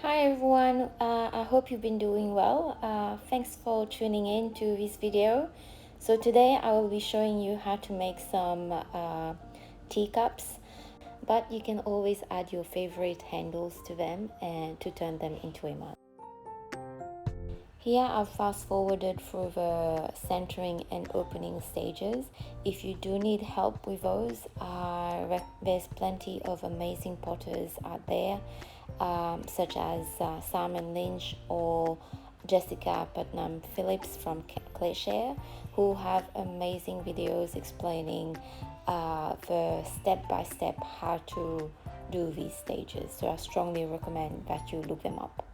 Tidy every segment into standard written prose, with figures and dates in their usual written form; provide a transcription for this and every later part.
Hi everyone, I hope you've been doing well. Thanks for tuning in to this video. So today I will be showing you how to make some teacups, but you can always add your favorite handles to them and to turn them into a mug. Here I've fast forwarded through the centering and opening stages. If you do need help with those, there's plenty of amazing potters out there, such as Simon Lynch or Jessica Putnam Phillips from Clayshare, who have amazing videos explaining the step-by-step how to do these stages. So I strongly recommend that you look them up.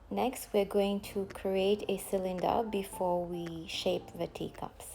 Next, we're going to create a cylinder before we shape the teacups.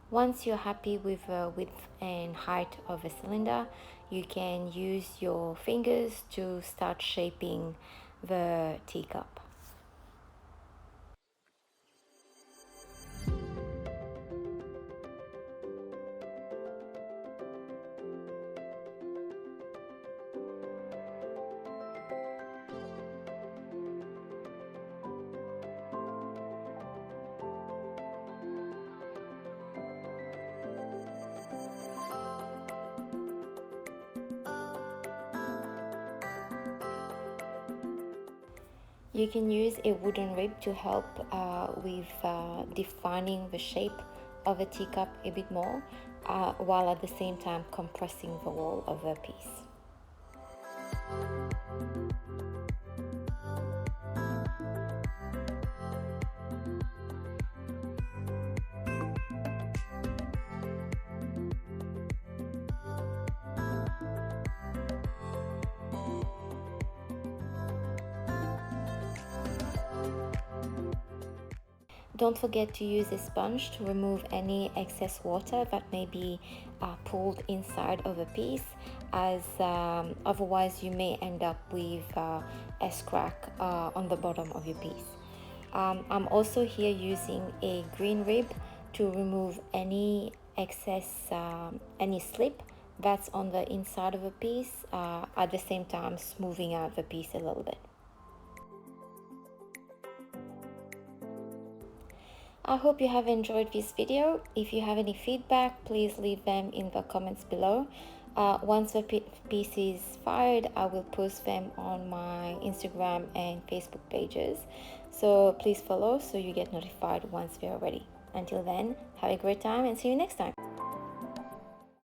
Once you're happy with the width and height of a cylinder, you can use your fingers to start shaping the teacup. You can use a wooden rib to help with defining the shape of a teacup a bit more, while at the same time compressing the wall of the piece. Don't forget to use a sponge to remove any excess water that may be pulled inside of a piece, as otherwise you may end up with a crack on the bottom of your piece. I'm also here using a green rib to remove any excess, any slip that's on the inside of a piece, at the same time smoothing out the piece a little bit. I hope you have enjoyed this video. If you have any feedback, please leave them in the comments below. Once the piece is fired, I will post them on my Instagram and Facebook pages. So please follow so you get notified once they are ready. Until then, have a great time and see you next time.